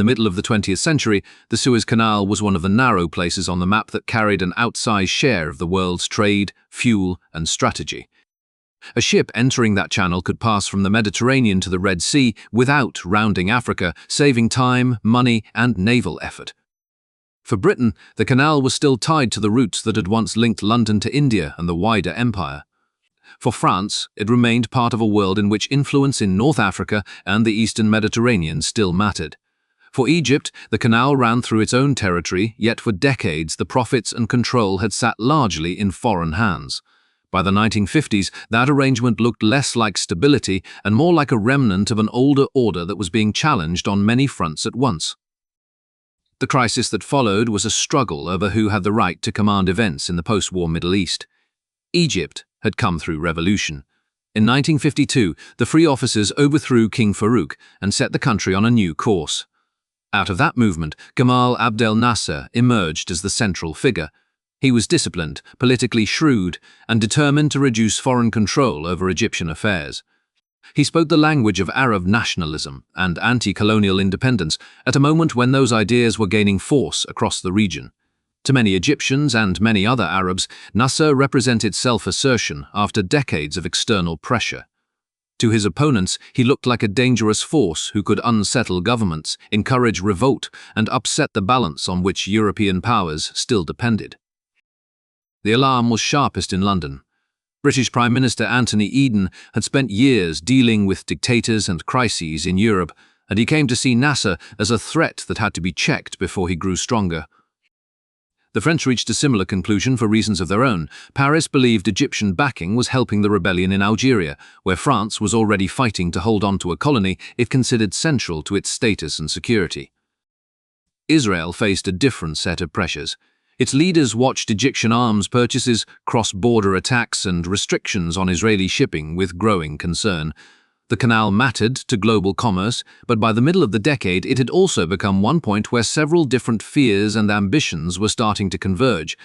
middle of the 20th century, the Suez Canal was one of the narrow places on the map that carried an outsized share of the world's trade, fuel, and strategy. A ship entering that channel could pass from the Mediterranean to the Red Sea without rounding Africa, saving time, money, and naval effort. For Britain, the canal was still tied to the routes that had once linked London to India and the wider empire. For France, it remained part of a world in which influence in North Africa and the Eastern Mediterranean still mattered. For Egypt, the canal ran through its own territory, yet for decades the profits and control had sat largely in foreign hands. By the 1950s, that arrangement looked less like stability and more like a remnant of an older order that was being challenged on many fronts at once. The crisis that followed was a struggle over who had the right to command events in the post-war Middle East. Egypt had come through revolution. In 1952, the Free Officers overthrew King Farouk and set the country on a new course. Out of that movement, Gamal Abdel Nasser emerged as the central figure. He was disciplined, politically shrewd, and determined to reduce foreign control over Egyptian affairs. He spoke the language of Arab nationalism and anti-colonial independence at a moment when those ideas were gaining force across the region. To many Egyptians and many other Arabs, Nasser represented self-assertion after decades of external pressure. To his opponents, he looked like a dangerous force who could unsettle governments, encourage revolt, and upset the balance on which European powers still depended. The alarm was sharpest in London. British Prime Minister Anthony Eden had spent years dealing with dictators and crises in Europe, and he came to see Nasser as a threat that had to be checked before he grew stronger. The French reached a similar conclusion for reasons of their own. Paris believed Egyptian backing was helping the rebellion in Algeria, where France was already fighting to hold on to a colony it considered central to its status and security. Israel faced a different set of pressures. Its leaders watched Egyptian arms purchases, cross-border attacks, and restrictions on Israeli shipping with growing concern. The canal mattered to global commerce, but by the middle of the decade it had also become one point where several different fears and ambitions were starting to converge.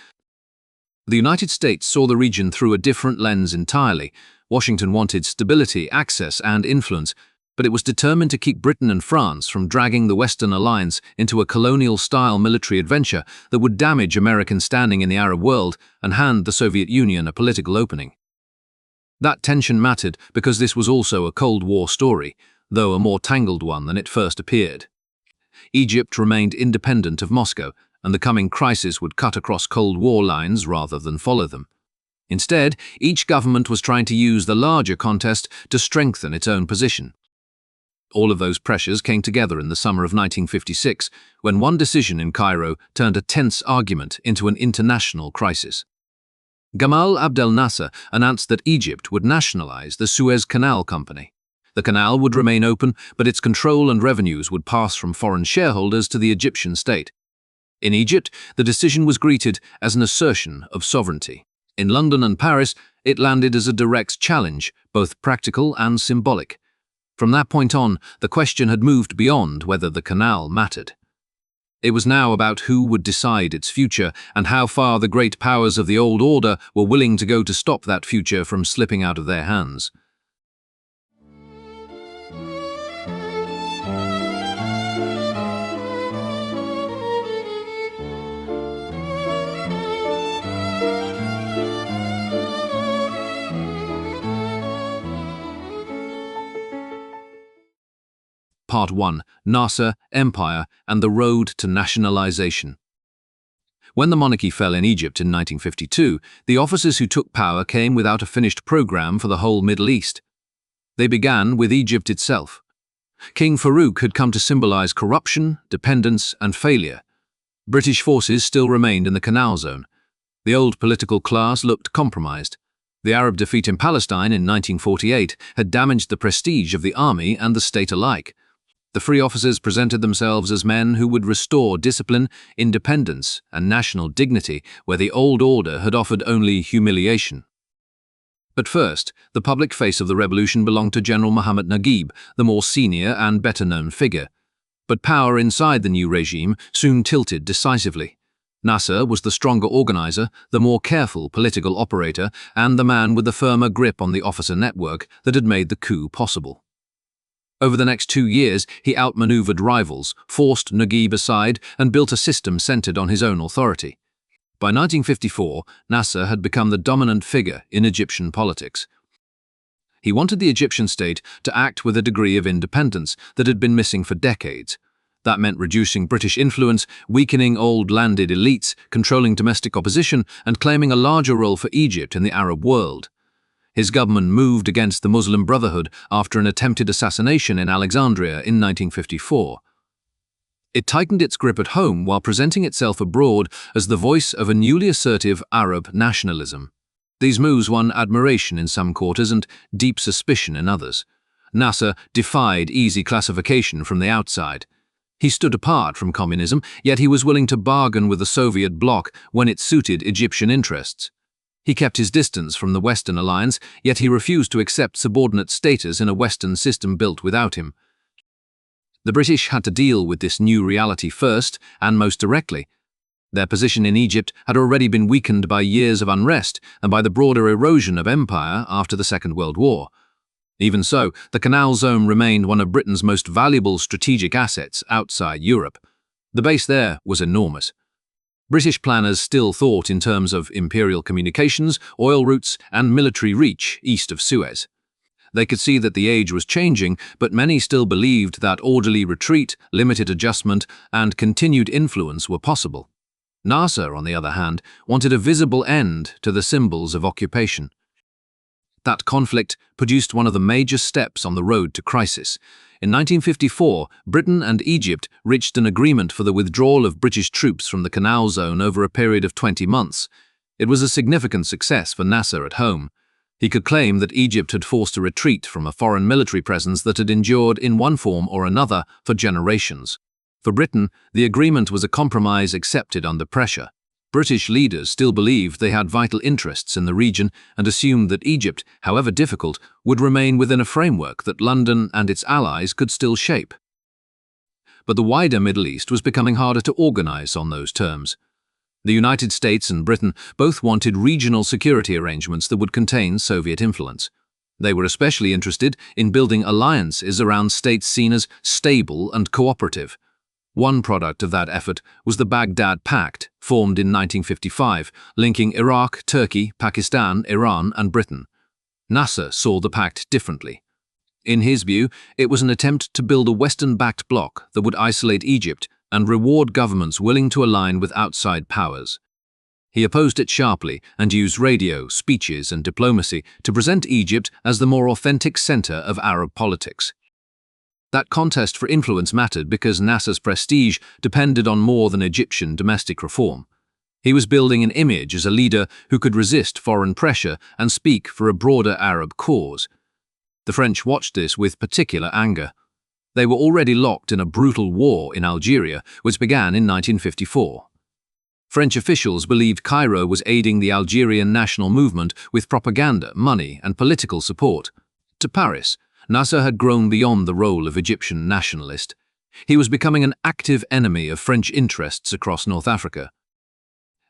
The United States saw the region through a different lens entirely. Washington wanted stability, access, and influence, but it was determined to keep Britain and France from dragging the Western alliance into a colonial-style military adventure that would damage American standing in the Arab world and hand the Soviet Union a political opening. That tension mattered because this was also a Cold War story, though a more tangled one than it first appeared. Egypt remained independent of Moscow, and the coming crisis would cut across Cold War lines rather than follow them. Instead, each government was trying to use the larger contest to strengthen its own position. All of those pressures came together in the summer of 1956, when one decision in Cairo turned a tense argument into an international crisis. Gamal Abdel Nasser announced that Egypt would nationalize the Suez Canal Company. The canal would remain open, but its control and revenues would pass from foreign shareholders to the Egyptian state. In Egypt, the decision was greeted as an assertion of sovereignty. In London and Paris, it landed as a direct challenge, both practical and symbolic. From that point on, the question had moved beyond whether the canal mattered. It was now about who would decide its future and how far the great powers of the old order were willing to go to stop that future from slipping out of their hands. Part 1. Nasser, Empire, and the Road to Nationalization. When the monarchy fell in Egypt in 1952, the officers who took power came without a finished program for the whole Middle East. They began with Egypt itself. King Farouk had come to symbolize corruption, dependence, and failure. British forces still remained in the Canal Zone. The old political class looked compromised. The Arab defeat in Palestine in 1948 had damaged the prestige of the army and the state alike. The Free Officers presented themselves as men who would restore discipline, independence, and national dignity where the old order had offered only humiliation. But first, the public face of the revolution belonged to General Mohammed Naguib, the more senior and better-known figure. But power inside the new regime soon tilted decisively. Nasser was the stronger organizer, the more careful political operator, and the man with the firmer grip on the officer network that had made the coup possible. Over the next 2 years, he outmaneuvered rivals, forced Naguib aside, and built a system centered on his own authority. By 1954, Nasser had become the dominant figure in Egyptian politics. He wanted the Egyptian state to act with a degree of independence that had been missing for decades. That meant reducing British influence, weakening old landed elites, controlling domestic opposition, and claiming a larger role for Egypt in the Arab world. His government moved against the Muslim Brotherhood after an attempted assassination in Alexandria in 1954. It tightened its grip at home while presenting itself abroad as the voice of a newly assertive Arab nationalism. These moves won admiration in some quarters and deep suspicion in others. Nasser defied easy classification from the outside. He stood apart from communism, yet he was willing to bargain with the Soviet bloc when it suited Egyptian interests. He kept his distance from the Western alliance, yet he refused to accept subordinate status in a Western system built without him. The British had to deal with this new reality first and most directly. Their position in Egypt had already been weakened by years of unrest and by the broader erosion of empire after the Second World War. Even so, the Canal Zone remained one of Britain's most valuable strategic assets outside Europe. The base there was enormous. British planners still thought in terms of imperial communications, oil routes, and military reach east of Suez. They could see that the age was changing, but many still believed that orderly retreat, limited adjustment, and continued influence were possible. Nasser, on the other hand, wanted a visible end to the symbols of occupation. That conflict produced one of the major steps on the road to crisis. In 1954, Britain and Egypt reached an agreement for the withdrawal of British troops from the Canal Zone over a period of 20 months. It was a significant success for Nasser at home. He could claim that Egypt had forced a retreat from a foreign military presence that had endured in one form or another for generations. For Britain, the agreement was a compromise accepted under pressure. British leaders still believed they had vital interests in the region and assumed that Egypt, however difficult, would remain within a framework that London and its allies could still shape. But the wider Middle East was becoming harder to organize on those terms. The United States and Britain both wanted regional security arrangements that would contain Soviet influence. They were especially interested in building alliances around states seen as stable and cooperative. One product of that effort was the Baghdad Pact, formed in 1955, linking Iraq, Turkey, Pakistan, Iran, and Britain. Nasser saw the pact differently. In his view, it was an attempt to build a Western-backed bloc that would isolate Egypt and reward governments willing to align with outside powers. He opposed it sharply and used radio, speeches, and diplomacy to present Egypt as the more authentic center of Arab politics. That contest for influence mattered because Nasser's prestige depended on more than Egyptian domestic reform. He was building an image as a leader who could resist foreign pressure and speak for a broader Arab cause. The French watched this with particular anger. They were already locked in a brutal war in Algeria, which began in 1954. French officials believed Cairo was aiding the Algerian national movement with propaganda, money, and political support. To Paris, Nasser had grown beyond the role of Egyptian nationalist. He was becoming an active enemy of French interests across North Africa.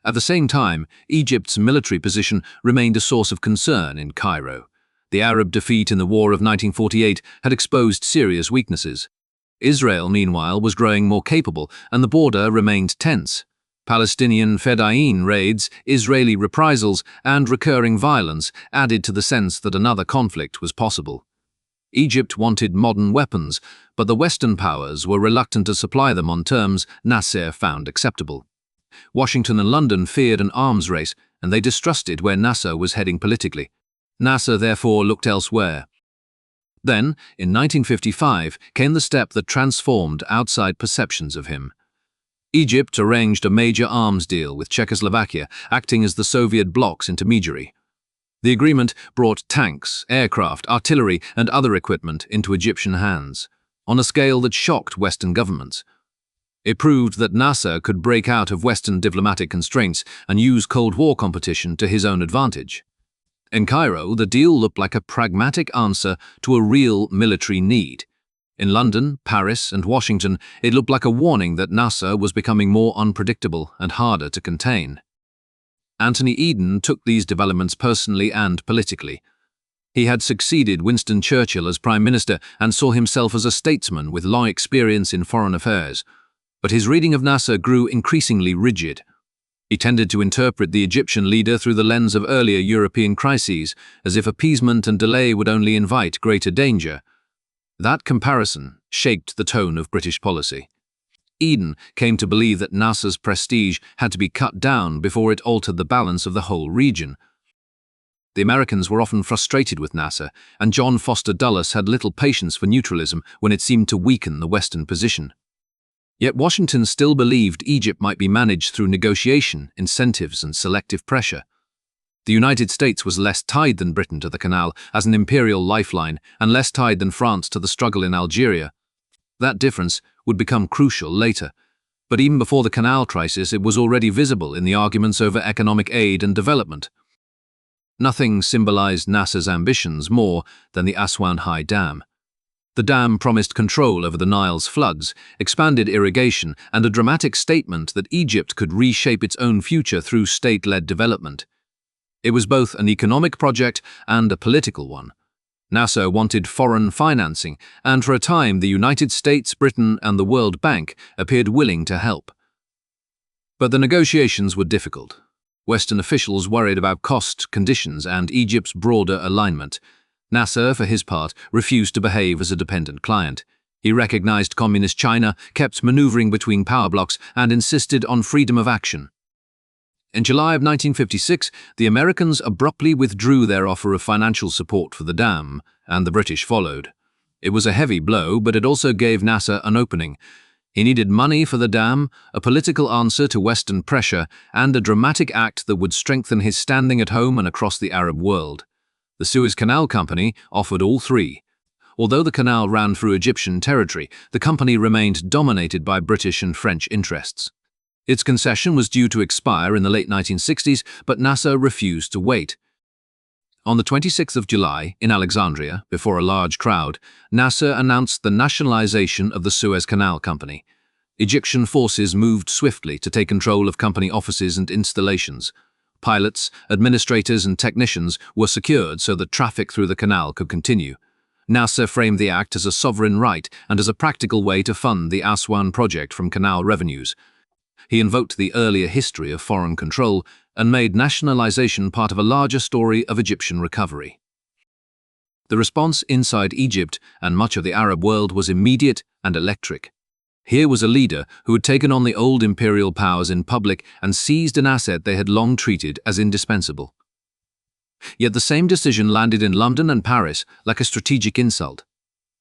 At the same time, Egypt's military position remained a source of concern in Cairo. The Arab defeat in the War of 1948 had exposed serious weaknesses. Israel, meanwhile, was growing more capable, and the border remained tense. Palestinian Fedayeen raids, Israeli reprisals, and recurring violence added to the sense that another conflict was possible. Egypt wanted modern weapons, but the Western powers were reluctant to supply them on terms Nasser found acceptable. Washington and London feared an arms race, and they distrusted where Nasser was heading politically. Nasser therefore looked elsewhere. Then, in 1955, came the step that transformed outside perceptions of him. Egypt arranged a major arms deal with Czechoslovakia, acting as the Soviet bloc's intermediary. The agreement brought tanks, aircraft, artillery, and other equipment into Egyptian hands, on a scale that shocked Western governments. It proved that Nasser could break out of Western diplomatic constraints and use Cold War competition to his own advantage. In Cairo, the deal looked like a pragmatic answer to a real military need. In London, Paris, and Washington, it looked like a warning that Nasser was becoming more unpredictable and harder to contain. Anthony Eden took these developments personally and politically. He had succeeded Winston Churchill as Prime Minister and saw himself as a statesman with long experience in foreign affairs. But his reading of Nasser grew increasingly rigid. He tended to interpret the Egyptian leader through the lens of earlier European crises, as if appeasement and delay would only invite greater danger. That comparison shaped the tone of British policy. Eden came to believe that Nasser's prestige had to be cut down before it altered the balance of the whole region. The Americans were often frustrated with Nasser, and John Foster Dulles had little patience for neutralism when it seemed to weaken the Western position. Yet Washington still believed Egypt might be managed through negotiation, incentives, and selective pressure. The United States was less tied than Britain to the canal as an imperial lifeline and less tied than France to the struggle in Algeria. That difference would become crucial later, but even before the canal crisis it was already visible in the arguments over economic aid and development. Nothing symbolized Nasser's ambitions more than the Aswan High Dam. The dam promised control over the Nile's floods, expanded irrigation, and a dramatic statement that Egypt could reshape its own future through state-led development. It was both an economic project and a political one. Nasser wanted foreign financing, and for a time the United States, Britain, and the World Bank appeared willing to help. But the negotiations were difficult. Western officials worried about cost, conditions, and Egypt's broader alignment. Nasser, for his part, refused to behave as a dependent client. He recognized Communist China, kept maneuvering between power blocs, and insisted on freedom of action. In July of 1956, the Americans abruptly withdrew their offer of financial support for the dam, and the British followed. It was a heavy blow, but it also gave Nasser an opening. He needed money for the dam, a political answer to Western pressure, and a dramatic act that would strengthen his standing at home and across the Arab world. The Suez Canal Company offered all three. Although the canal ran through Egyptian territory, the company remained dominated by British and French interests. Its concession was due to expire in the late 1960s, but Nasser refused to wait. On the 26th of July, in Alexandria, before a large crowd, Nasser announced the nationalization of the Suez Canal Company. Egyptian forces moved swiftly to take control of company offices and installations. Pilots, administrators, and technicians were secured so that traffic through the canal could continue. Nasser framed the act as a sovereign right and as a practical way to fund the Aswan project from canal revenues. He invoked the earlier history of foreign control and made nationalization part of a larger story of Egyptian recovery. The response inside Egypt and much of the Arab world was immediate and electric. Here was a leader who had taken on the old imperial powers in public and seized an asset they had long treated as indispensable. Yet the same decision landed in London and Paris like a strategic insult.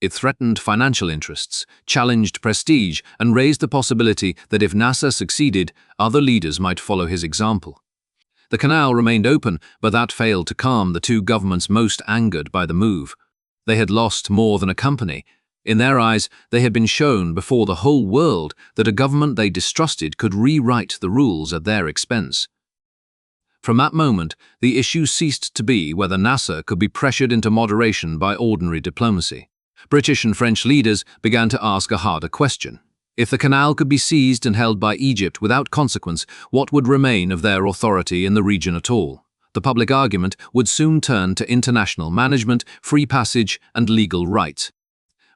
It threatened financial interests, challenged prestige, and raised the possibility that if Nasser succeeded, other leaders might follow his example. The canal remained open, but that failed to calm the two governments most angered by the move. They had lost more than a company. In their eyes, they had been shown before the whole world that a government they distrusted could rewrite the rules at their expense. From that moment, the issue ceased to be whether Nasser could be pressured into moderation by ordinary diplomacy. British and French leaders began to ask a harder question. If the canal could be seized and held by Egypt without consequence, what would remain of their authority in the region at all? The public argument would soon turn to international management, free passage, and legal rights.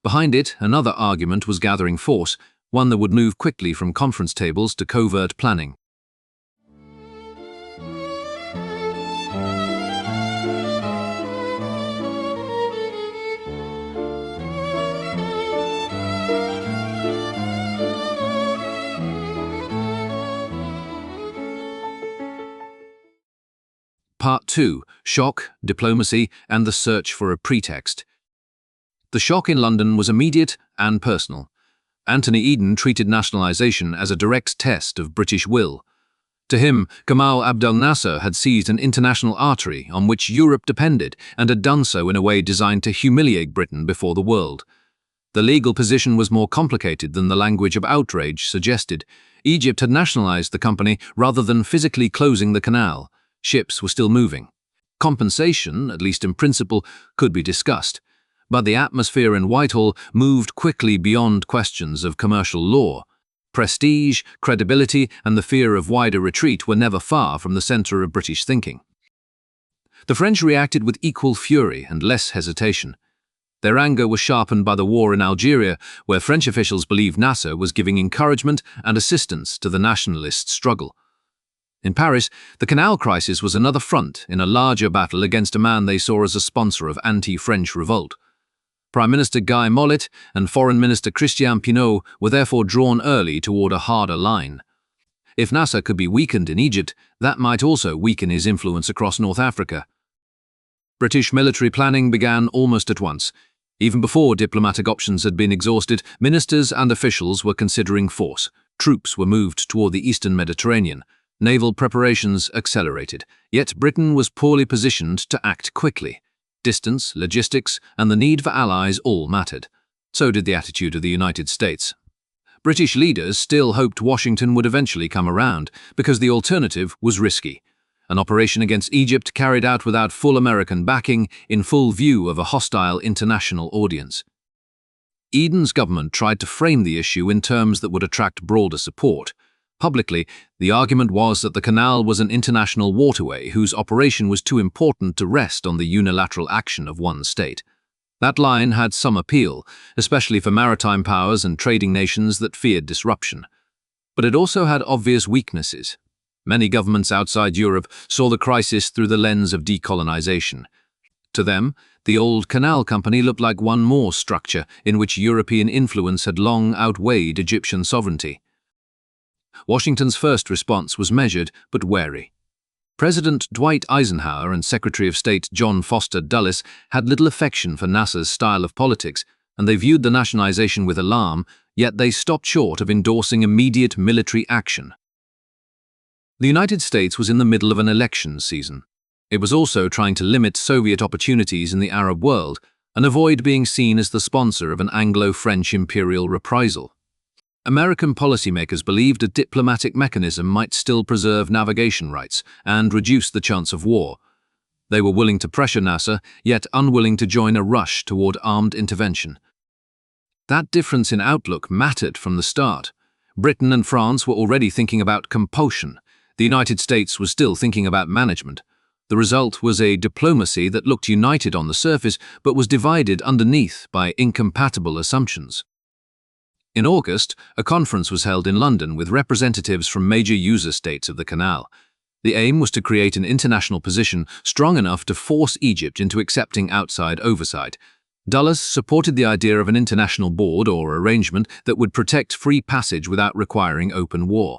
Behind it, another argument was gathering force, one that would move quickly from conference tables to covert planning. Part 2. Shock, Diplomacy, and the Search for a Pretext. The shock in London was immediate and personal. Anthony Eden treated nationalization as a direct test of British will. To him, Gamal Abdel Nasser had seized an international artery on which Europe depended and had done so in a way designed to humiliate Britain before the world. The legal position was more complicated than the language of outrage suggested. Egypt had nationalized the company rather than physically closing the canal. Ships were still moving. Compensation, at least in principle, could be discussed. But the atmosphere in Whitehall moved quickly beyond questions of commercial law. Prestige, credibility, and the fear of wider retreat were never far from the center of British thinking. The French reacted with equal fury and less hesitation. Their anger was sharpened by the war in Algeria, where French officials believed Nasser was giving encouragement and assistance to the nationalist struggle. In Paris, the Canal crisis was another front in a larger battle against a man they saw as a sponsor of anti-French revolt. Prime Minister Guy Mollet and Foreign Minister Christian Pineau were therefore drawn early toward a harder line. If Nasser could be weakened in Egypt, that might also weaken his influence across North Africa. British military planning began almost at once. Even before diplomatic options had been exhausted, ministers and officials were considering force. Troops were moved toward the eastern Mediterranean. Naval preparations accelerated, yet Britain was poorly positioned to act quickly. Distance, logistics, and the need for allies all mattered. So did the attitude of the United States. British leaders still hoped Washington would eventually come around, because the alternative was risky. An operation against Egypt carried out without full American backing, in full view of a hostile international audience. Eden's government tried to frame the issue in terms that would attract broader support. Publicly, the argument was that the canal was an international waterway whose operation was too important to rest on the unilateral action of one state. That line had some appeal, especially for maritime powers and trading nations that feared disruption. But it also had obvious weaknesses. Many governments outside Europe saw the crisis through the lens of decolonization. To them, the old canal company looked like one more structure in which European influence had long outweighed Egyptian sovereignty. Washington's first response was measured but wary. President Dwight Eisenhower and Secretary of State John Foster Dulles had little affection for Nasser's style of politics, and they viewed the nationalization with alarm, yet they stopped short of endorsing immediate military action. The United States was in the middle of an election season. It was also trying to limit Soviet opportunities in the Arab world and avoid being seen as the sponsor of an Anglo-French imperial reprisal. American policymakers believed a diplomatic mechanism might still preserve navigation rights and reduce the chance of war. They were willing to pressure Nasser, yet unwilling to join a rush toward armed intervention. That difference in outlook mattered from the start. Britain and France were already thinking about compulsion. The United States was still thinking about management. The result was a diplomacy that looked united on the surface but was divided underneath by incompatible assumptions. In August, a conference was held in London with representatives from major user states of the canal. The aim was to create an international position strong enough to force Egypt into accepting outside oversight. Dulles supported the idea of an international board or arrangement that would protect free passage without requiring open war.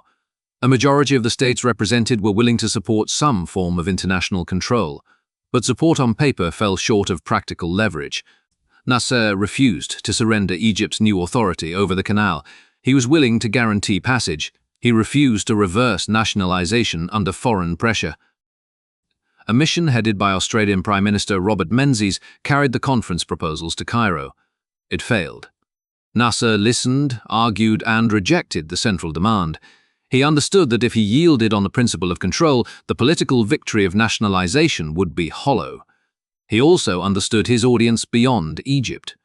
A majority of the states represented were willing to support some form of international control, but support on paper fell short of practical leverage. Nasser refused to surrender Egypt's new authority over the canal. He was willing to guarantee passage. He refused to reverse nationalization under foreign pressure. A mission headed by Australian Prime Minister Robert Menzies carried the conference proposals to Cairo. It failed. Nasser listened, argued, and rejected the central demand. He understood that if he yielded on the principle of control, the political victory of nationalization would be hollow. He also understood his audience beyond Egypt.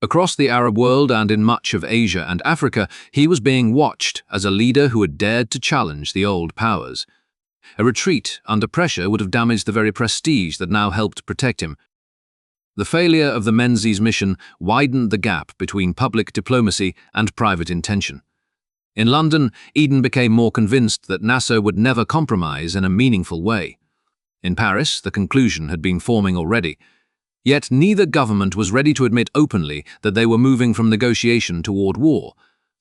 Across the Arab world and in much of Asia and Africa, he was being watched as a leader who had dared to challenge the old powers. A retreat under pressure would have damaged the very prestige that now helped protect him. The failure of the Menzies mission widened the gap between public diplomacy and private intention. In London, Eden became more convinced that Nasser would never compromise in a meaningful way. In Paris, the conclusion had been forming already. Yet neither government was ready to admit openly that they were moving from negotiation toward war.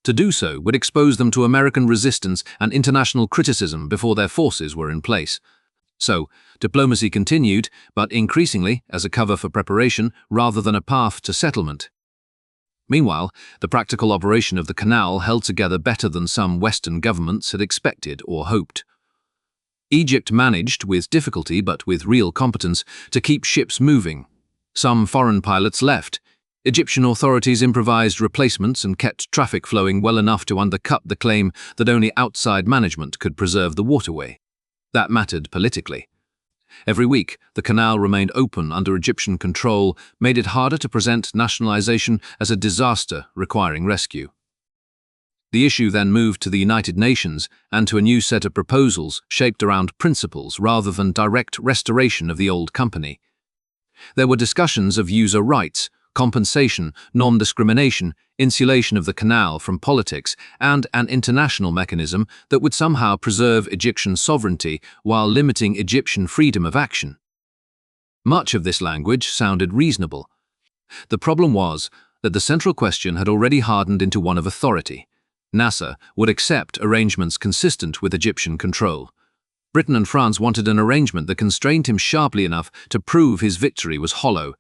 To do so would expose them to American resistance and international criticism before their forces were in place. So, diplomacy continued, but increasingly as a cover for preparation rather than a path to settlement. Meanwhile, the practical operation of the canal held together better than some Western governments had expected or hoped. Egypt managed, with difficulty but with real competence, to keep ships moving. Some foreign pilots left. Egyptian authorities improvised replacements and kept traffic flowing well enough to undercut the claim that only outside management could preserve the waterway. That mattered politically. Every week, the canal remained open under Egyptian control, made it harder to present nationalization as a disaster requiring rescue. The issue then moved to the United Nations and to a new set of proposals shaped around principles rather than direct restoration of the old company. There were discussions of user rights, compensation, non-discrimination, insulation of the canal from politics, and an international mechanism that would somehow preserve Egyptian sovereignty while limiting Egyptian freedom of action. Much of this language sounded reasonable. The problem was that the central question had already hardened into one of authority. Nasser would accept arrangements consistent with Egyptian control. Britain and France wanted an arrangement that constrained him sharply enough to prove his victory was hollow.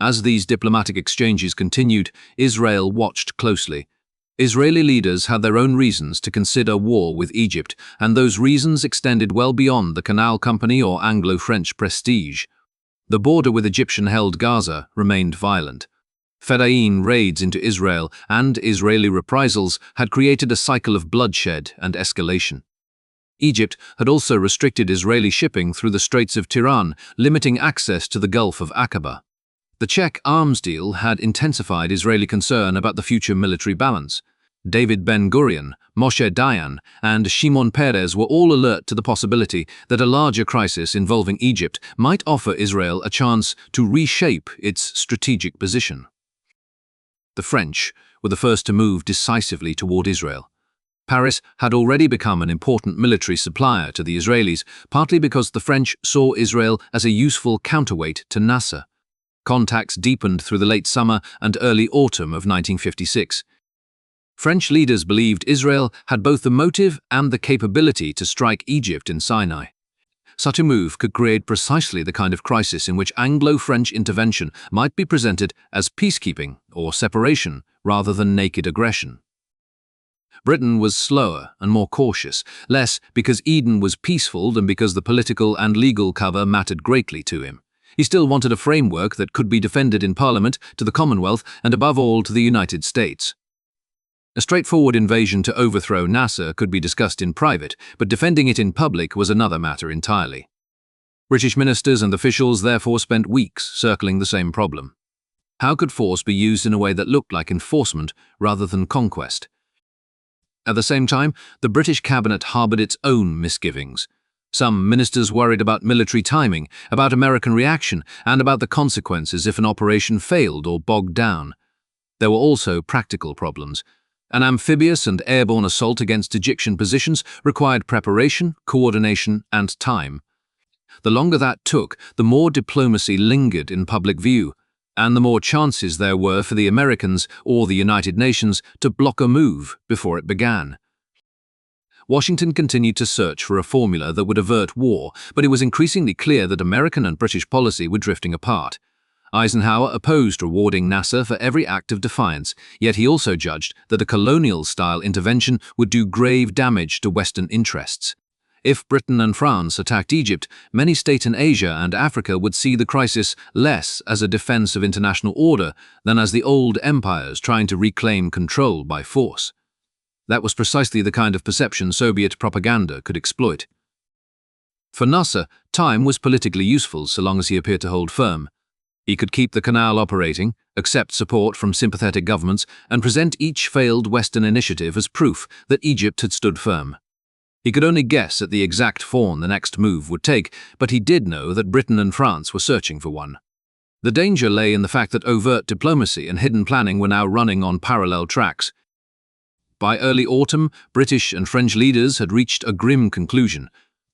As these diplomatic exchanges continued, Israel watched closely. Israeli leaders had their own reasons to consider war with Egypt, and those reasons extended well beyond the Canal Company or Anglo-French prestige. The border with Egyptian-held Gaza remained violent. Fedayeen raids into Israel and Israeli reprisals had created a cycle of bloodshed and escalation. Egypt had also restricted Israeli shipping through the Straits of Tiran, limiting access to the Gulf of Aqaba. The Czech arms deal had intensified Israeli concern about the future military balance. David Ben-Gurion, Moshe Dayan, and Shimon Peres were all alert to the possibility that a larger crisis involving Egypt might offer Israel a chance to reshape its strategic position. The French were the first to move decisively toward Israel. Paris had already become an important military supplier to the Israelis, partly because the French saw Israel as a useful counterweight to Nasser. Contacts deepened through the late summer and early autumn of 1956. French leaders believed Israel had both the motive and the capability to strike Egypt in Sinai. Such a move could create precisely the kind of crisis in which Anglo-French intervention might be presented as peacekeeping or separation rather than naked aggression. Britain was slower and more cautious, less because Eden was peaceful than because the political and legal cover mattered greatly to him. He still wanted a framework that could be defended in Parliament, to the Commonwealth, and above all to the United States. A straightforward invasion to overthrow Nasser could be discussed in private, but defending it in public was another matter entirely. British ministers and officials therefore spent weeks circling the same problem. How could force be used in a way that looked like enforcement rather than conquest? At the same time, the British cabinet harboured its own misgivings. Some ministers worried about military timing, about American reaction, and about the consequences if an operation failed or bogged down. There were also practical problems. An amphibious and airborne assault against Egyptian positions required preparation, coordination, and time. The longer that took, the more diplomacy lingered in public view, and the more chances there were for the Americans or the United Nations to block a move before it began. Washington continued to search for a formula that would avert war, but it was increasingly clear that American and British policy were drifting apart. Eisenhower opposed rewarding Nasser for every act of defiance, yet he also judged that a colonial-style intervention would do grave damage to Western interests. If Britain and France attacked Egypt, many states in Asia and Africa would see the crisis less as a defense of international order than as the old empires trying to reclaim control by force. That was precisely the kind of perception Soviet propaganda could exploit. For Nasser, time was politically useful so long as he appeared to hold firm. He could keep the canal operating, accept support from sympathetic governments, and present each failed Western initiative as proof that Egypt had stood firm. He could only guess at the exact form the next move would take, but he did know that Britain and France were searching for one. The danger lay in the fact that overt diplomacy and hidden planning were now running on parallel tracks. By early autumn, British and French leaders had reached a grim conclusion.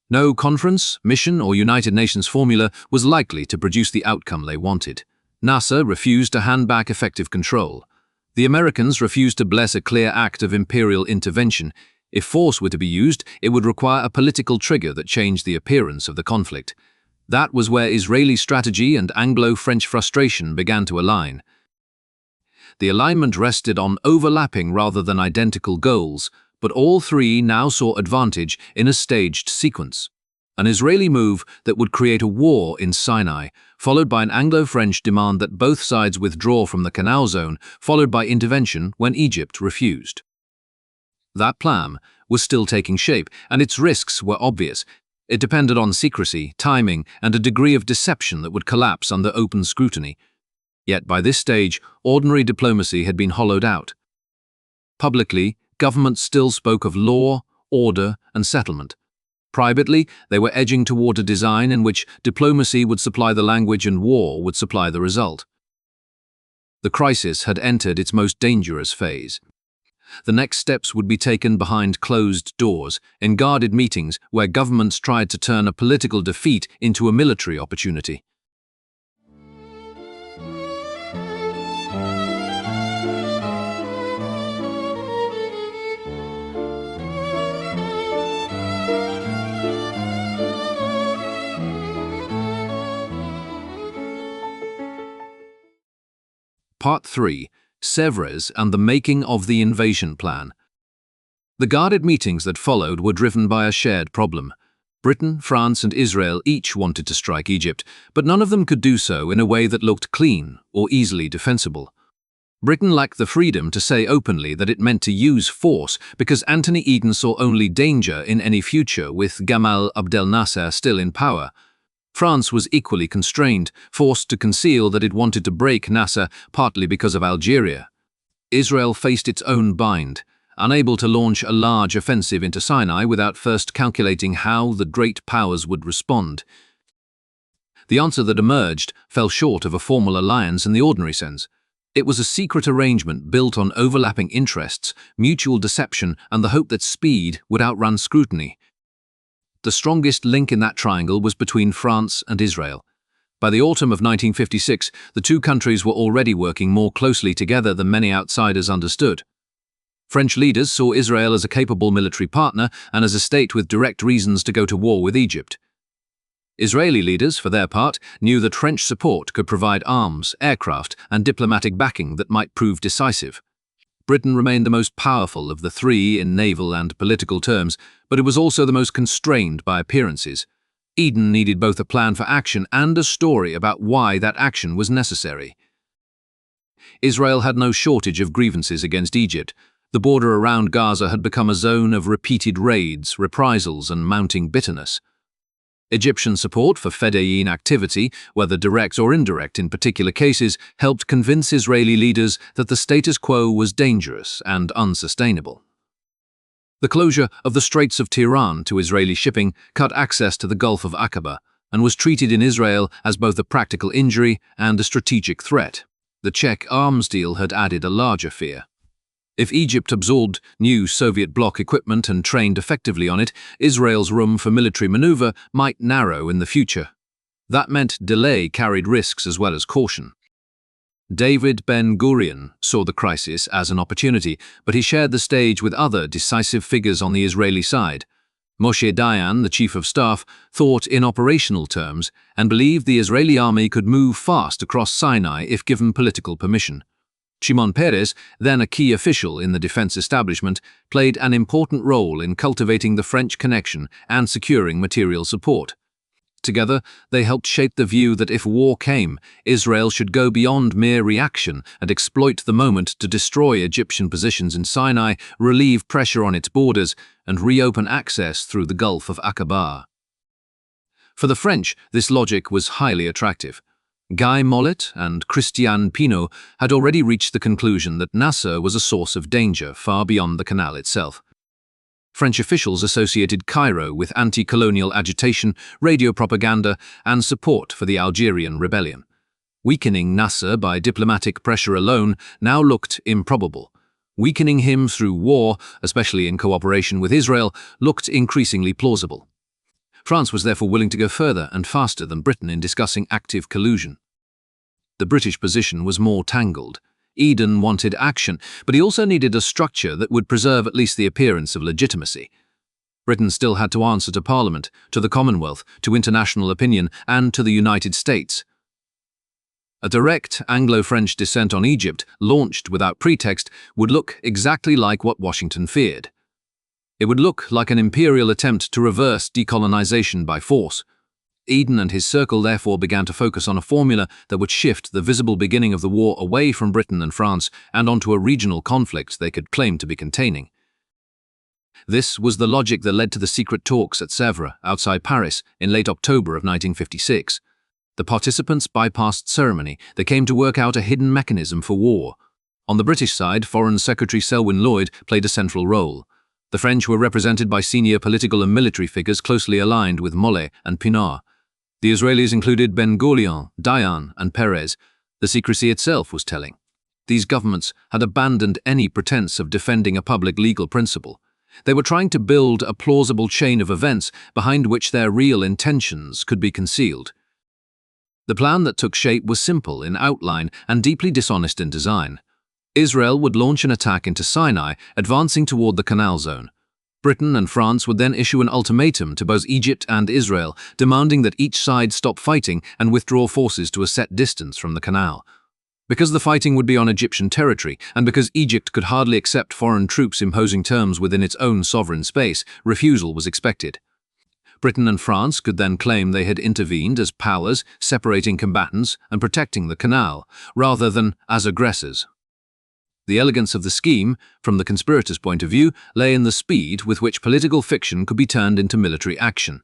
No conference, mission, or United Nations formula was likely to produce the outcome they wanted. Nasser refused to hand back effective control. The Americans refused to bless a clear act of imperial intervention. If force were to be used, it would require a political trigger that changed the appearance of the conflict. That was where Israeli strategy and Anglo-French frustration began to align. The alignment rested on overlapping rather than identical goals, but all three now saw advantage in a staged sequence. An Israeli move that would create a war in Sinai, followed by an Anglo-French demand that both sides withdraw from the Canal Zone, followed by intervention when Egypt refused. That plan was still taking shape, and its risks were obvious. It depended on secrecy, timing, and a degree of deception that would collapse under open scrutiny. Yet by this stage, ordinary diplomacy had been hollowed out. Publicly, governments still spoke of law, order, and settlement. Privately, they were edging toward a design in which diplomacy would supply the language and war would supply the result. The crisis had entered its most dangerous phase. The next steps would be taken behind closed doors, in guarded meetings where governments tried to turn a political defeat into a military opportunity. Part 3. Sèvres and the Making of the Invasion Plan. The guarded meetings that followed were driven by a shared problem. Britain, France, and Israel each wanted to strike Egypt, but none of them could do so in a way that looked clean or easily defensible. Britain lacked the freedom to say openly that it meant to use force because Anthony Eden saw only danger in any future with Gamal Abdel Nasser still in power. France was equally constrained, forced to conceal that it wanted to break Nasser partly because of Algeria. Israel faced its own bind, unable to launch a large offensive into Sinai without first calculating how the great powers would respond. The answer that emerged fell short of a formal alliance in the ordinary sense. It was a secret arrangement built on overlapping interests, mutual deception, and the hope that speed would outrun scrutiny. The strongest link in that triangle was between France and Israel. By the autumn of 1956, the two countries were already working more closely together than many outsiders understood. French leaders saw Israel as a capable military partner and as a state with direct reasons to go to war with Egypt. Israeli leaders, for their part, knew that French support could provide arms, aircraft, and diplomatic backing that might prove decisive. Britain remained the most powerful of the three in naval and political terms, but it was also the most constrained by appearances. Eden needed both a plan for action and a story about why that action was necessary. Israel had no shortage of grievances against Egypt. The border around Gaza had become a zone of repeated raids, reprisals, and mounting bitterness. Egyptian support for Fedayeen activity, whether direct or indirect in particular cases, helped convince Israeli leaders that the status quo was dangerous and unsustainable. The closure of the Straits of Tiran to Israeli shipping cut access to the Gulf of Aqaba and was treated in Israel as both a practical injury and a strategic threat. The Czech arms deal had added a larger fear. If Egypt absorbed new Soviet bloc equipment and trained effectively on it, Israel's room for military maneuver might narrow in the future. That meant delay carried risks as well as caution. David Ben-Gurion saw the crisis as an opportunity, but he shared the stage with other decisive figures on the Israeli side. Moshe Dayan, the chief of staff, thought in operational terms and believed the Israeli army could move fast across Sinai if given political permission. Shimon Peres, then a key official in the defense establishment, played an important role in cultivating the French connection and securing material support. Together, they helped shape the view that if war came, Israel should go beyond mere reaction and exploit the moment to destroy Egyptian positions in Sinai, relieve pressure on its borders, and reopen access through the Gulf of Aqaba. For the French, this logic was highly attractive. Guy Mollet and Christian Pinault had already reached the conclusion that Nasser was a source of danger far beyond the canal itself. French officials associated Cairo with anti-colonial agitation, radio propaganda, and support for the Algerian rebellion. Weakening Nasser by diplomatic pressure alone now looked improbable. Weakening him through war, especially in cooperation with Israel, looked increasingly plausible. France was therefore willing to go further and faster than Britain in discussing active collusion. The British position was more tangled. Eden wanted action, but he also needed a structure that would preserve at least the appearance of legitimacy. Britain still had to answer to Parliament, to the Commonwealth, to international opinion, and to the United States. A direct Anglo-French descent on Egypt, launched without pretext, would look exactly like what Washington feared. It would look like an imperial attempt to reverse decolonization by force. Eden and his circle therefore began to focus on a formula that would shift the visible beginning of the war away from Britain and France and onto a regional conflict they could claim to be containing. This was the logic that led to the secret talks at Sèvres, outside Paris, in late October of 1956. The participants bypassed ceremony. They came to work out a hidden mechanism for war. On the British side, Foreign Secretary Selwyn Lloyd played a central role. The French were represented by senior political and military figures closely aligned with Mollet and Pinard. The Israelis included Ben-Gurion, Dayan, and Perez. The secrecy itself was telling. These governments had abandoned any pretense of defending a public legal principle. They were trying to build a plausible chain of events behind which their real intentions could be concealed. The plan that took shape was simple in outline and deeply dishonest in design. Israel would launch an attack into Sinai, advancing toward the Canal Zone. Britain and France would then issue an ultimatum to both Egypt and Israel, demanding that each side stop fighting and withdraw forces to a set distance from the canal. Because the fighting would be on Egyptian territory, and because Egypt could hardly accept foreign troops imposing terms within its own sovereign space, refusal was expected. Britain and France could then claim they had intervened as powers, separating combatants and protecting the canal, rather than as aggressors. The elegance of the scheme, from the conspirators' point of view, lay in the speed with which political fiction could be turned into military action.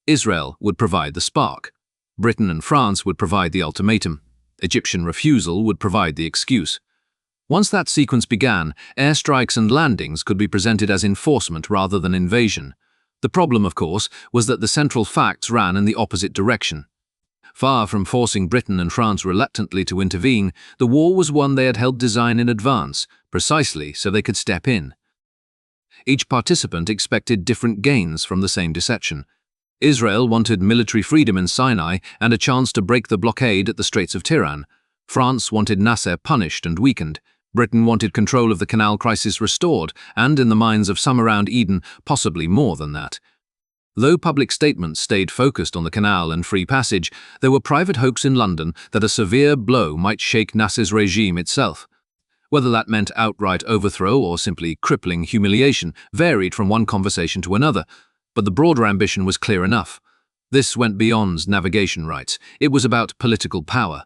Israel would provide the spark. Britain and France would provide the ultimatum. Egyptian refusal would provide the excuse. Once that sequence began, airstrikes and landings could be presented as enforcement rather than invasion. The problem, of course, was that the central facts ran in the opposite direction. Far from forcing Britain and France reluctantly to intervene, the war was one they had helped design in advance, precisely so they could step in. Each participant expected different gains from the same deception. Israel wanted military freedom in Sinai and a chance to break the blockade at the Straits of Tiran. France wanted Nasser punished and weakened. Britain wanted control of the canal crisis restored, and in the minds of some around Eden, possibly more than that. Though public statements stayed focused on the canal and free passage, there were private hopes in London that a severe blow might shake Nasser's regime itself. Whether that meant outright overthrow or simply crippling humiliation varied from one conversation to another, but the broader ambition was clear enough. This went beyond navigation rights. It was about political power.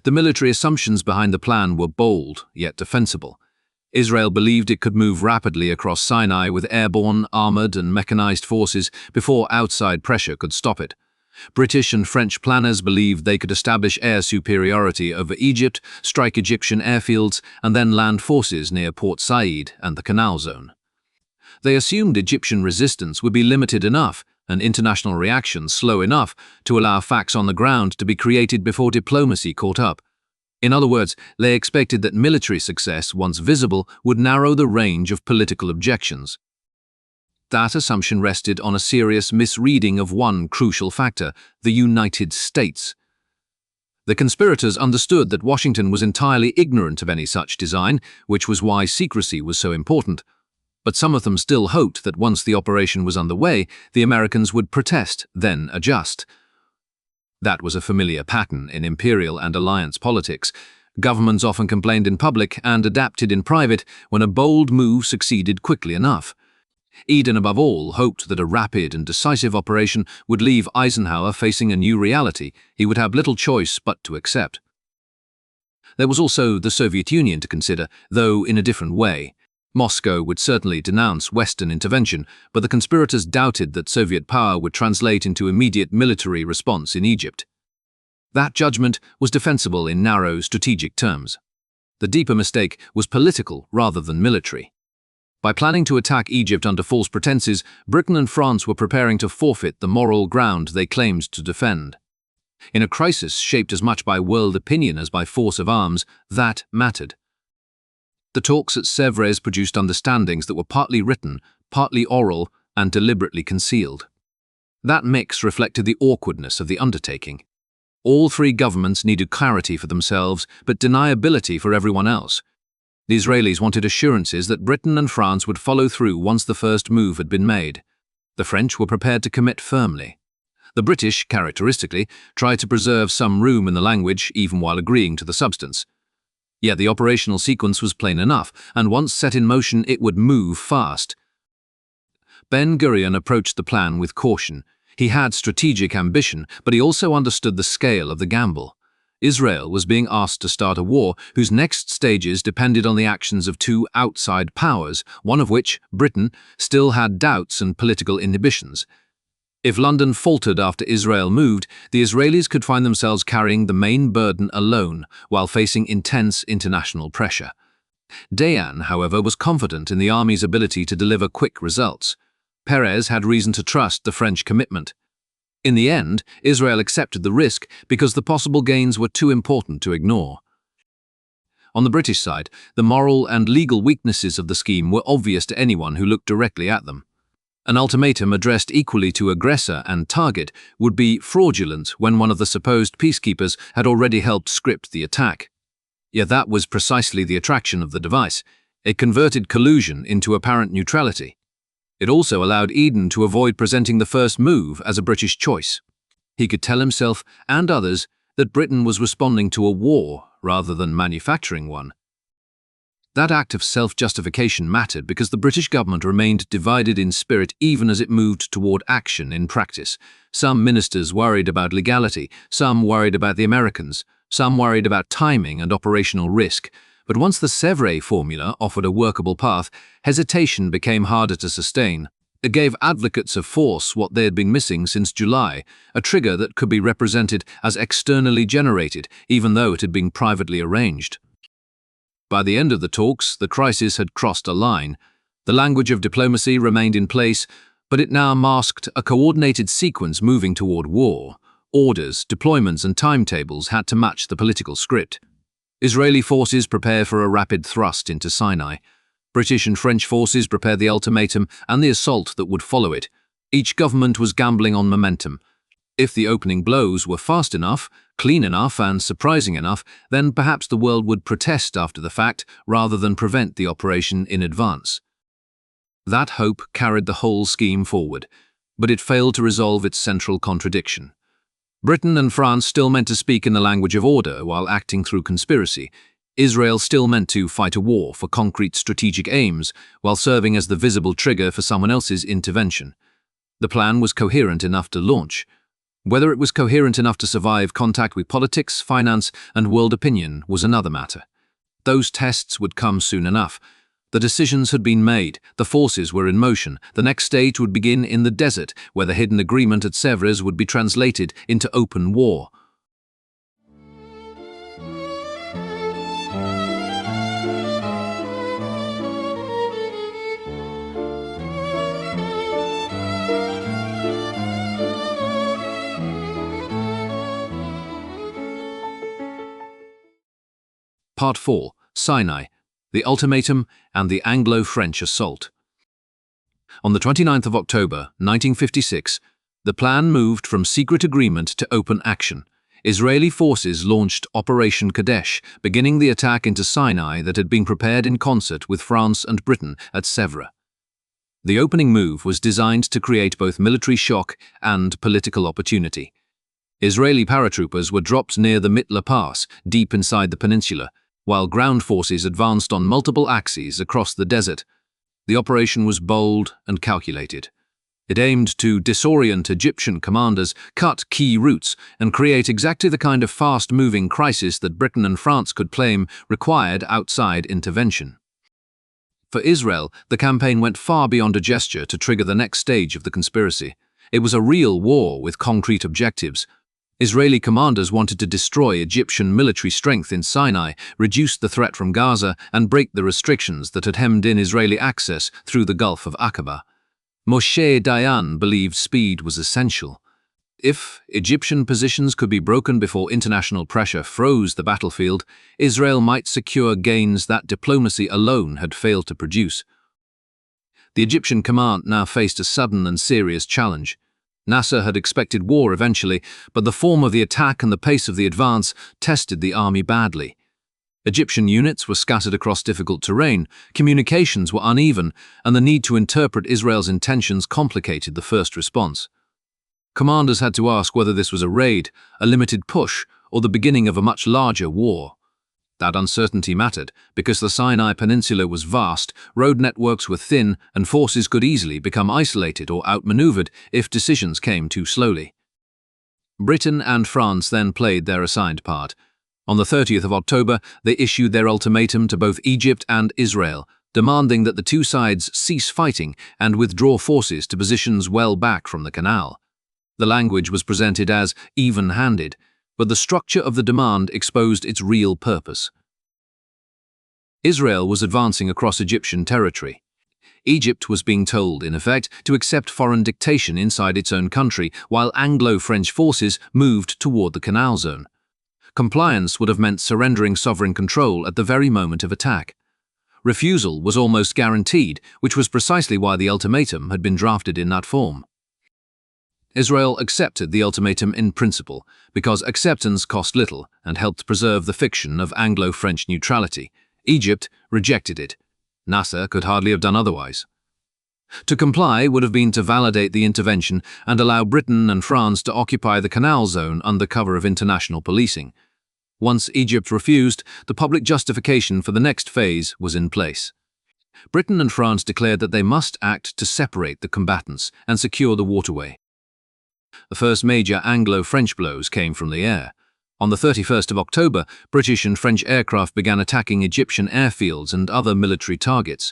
The military assumptions behind the plan were bold, yet defensible. Israel believed it could move rapidly across Sinai with airborne, armored, and mechanized forces before outside pressure could stop it. British and French planners believed they could establish air superiority over Egypt, strike Egyptian airfields, and then land forces near Port Said and the Canal Zone. They assumed Egyptian resistance would be limited enough and international reaction slow enough to allow facts on the ground to be created before diplomacy caught up. In other words, they expected that military success, once visible, would narrow the range of political objections. That assumption rested on a serious misreading of one crucial factor: the United States. The conspirators understood that Washington was entirely ignorant of any such design, which was why secrecy was so important. But some of them still hoped that once the operation was underway, the Americans would protest, then adjust. That was a familiar pattern in imperial and alliance politics. Governments often complained in public and adapted in private when a bold move succeeded quickly enough. Eden, above all, hoped that a rapid and decisive operation would leave Eisenhower facing a new reality he would have little choice but to accept. There was also the Soviet Union to consider, though in a different way. Moscow would certainly denounce Western intervention, but the conspirators doubted that Soviet power would translate into immediate military response in Egypt. That judgment was defensible in narrow strategic terms. The deeper mistake was political rather than military. By planning to attack Egypt under false pretenses, Britain and France were preparing to forfeit the moral ground they claimed to defend. In a crisis shaped as much by world opinion as by force of arms, that mattered. The talks at Sèvres produced understandings that were partly written, partly oral, and deliberately concealed. That mix reflected the awkwardness of the undertaking. All three governments needed clarity for themselves, but deniability for everyone else. The Israelis wanted assurances that Britain and France would follow through once the first move had been made. The French were prepared to commit firmly. The British, characteristically, tried to preserve some room in the language even while agreeing to the substance. Yet the operational sequence was plain enough, and once set in motion it would move fast. Ben-Gurion approached the plan with caution. He had strategic ambition, but he also understood the scale of the gamble. Israel was being asked to start a war whose next stages depended on the actions of two outside powers, one of which, Britain, still had doubts and political inhibitions. If London faltered after Israel moved, the Israelis could find themselves carrying the main burden alone while facing intense international pressure. Dayan, however, was confident in the army's ability to deliver quick results. Perez had reason to trust the French commitment. In the end, Israel accepted the risk because the possible gains were too important to ignore. On the British side, the moral and legal weaknesses of the scheme were obvious to anyone who looked directly at them. An ultimatum addressed equally to aggressor and target would be fraudulent when one of the supposed peacekeepers had already helped script the attack. Yet that was precisely the attraction of the device. It converted collusion into apparent neutrality. It also allowed Eden to avoid presenting the first move as a British choice. He could tell himself and others that Britain was responding to a war rather than manufacturing one. That act of self-justification mattered because the British government remained divided in spirit even as it moved toward action in practice. Some ministers worried about legality, some worried about the Americans, some worried about timing and operational risk. But once the Sèvres formula offered a workable path, hesitation became harder to sustain. It gave advocates of force what they had been missing since July, a trigger that could be represented as externally generated, even though it had been privately arranged. By the end of the talks, the crisis had crossed a line. The language of diplomacy remained in place, but it now masked a coordinated sequence moving toward war. Orders, deployments, and timetables had to match the political script. Israeli forces prepare for a rapid thrust into Sinai. British and French forces prepared the ultimatum and the assault that would follow it. Each government was gambling on momentum. If the opening blows were fast enough, clean enough, and surprising enough, then perhaps the world would protest after the fact rather than prevent the operation in advance. That hope carried the whole scheme forward, but it failed to resolve its central contradiction. Britain and France still meant to speak in the language of order while acting through conspiracy. Israel still meant to fight a war for concrete strategic aims while serving as the visible trigger for someone else's intervention. The plan was coherent enough to launch. Whether it was coherent enough to survive contact with politics, finance, and world opinion was another matter. Those tests would come soon enough. The decisions had been made, the forces were in motion. The next stage would begin in the desert, where the hidden agreement at Sèvres would be translated into open war. Part 4. Sinai, the Ultimatum and the Anglo-French Assault. On the 29th of October, 1956, the plan moved from secret agreement to open action. Israeli forces launched Operation Kadesh, beginning the attack into Sinai that had been prepared in concert with France and Britain at Sèvres. The opening move was designed to create both military shock and political opportunity. Israeli paratroopers were dropped near the Mitla Pass, deep inside the peninsula, while ground forces advanced on multiple axes across the desert. The operation was bold and calculated. It aimed to disorient Egyptian commanders, cut key routes, and create exactly the kind of fast-moving crisis that Britain and France could claim required outside intervention. For Israel, the campaign went far beyond a gesture to trigger the next stage of the conspiracy. It was a real war with concrete objectives. Israeli commanders wanted to destroy Egyptian military strength in Sinai, reduce the threat from Gaza, and break the restrictions that had hemmed in Israeli access through the Gulf of Aqaba. Moshe Dayan believed speed was essential. If Egyptian positions could be broken before international pressure froze the battlefield, Israel might secure gains that diplomacy alone had failed to produce. The Egyptian command now faced a sudden and serious challenge. Nasser had expected war eventually, but the form of the attack and the pace of the advance tested the army badly. Egyptian units were scattered across difficult terrain, communications were uneven, and the need to interpret Israel's intentions complicated the first response. Commanders had to ask whether this was a raid, a limited push, or the beginning of a much larger war. That uncertainty mattered, because the Sinai Peninsula was vast, road networks were thin, and forces could easily become isolated or outmaneuvered if decisions came too slowly. Britain and France then played their assigned part. On the 30th of October, they issued their ultimatum to both Egypt and Israel, demanding that the two sides cease fighting and withdraw forces to positions well back from the canal. The language was presented as even-handed, but the structure of the demand exposed its real purpose. Israel was advancing across Egyptian territory. Egypt was being told, in effect, to accept foreign dictation inside its own country, while Anglo-French forces moved toward the Canal Zone. Compliance would have meant surrendering sovereign control at the very moment of attack. Refusal was almost guaranteed, which was precisely why the ultimatum had been drafted in that form. Israel accepted the ultimatum in principle, because acceptance cost little and helped preserve the fiction of Anglo-French neutrality. Egypt rejected it. Nasser could hardly have done otherwise. To comply would have been to validate the intervention and allow Britain and France to occupy the Canal Zone under cover of international policing. Once Egypt refused, the public justification for the next phase was in place. Britain and France declared that they must act to separate the combatants and secure the waterway. The first major Anglo-French blows came from the air. On the 31st of October, British and French aircraft began attacking Egyptian airfields and other military targets.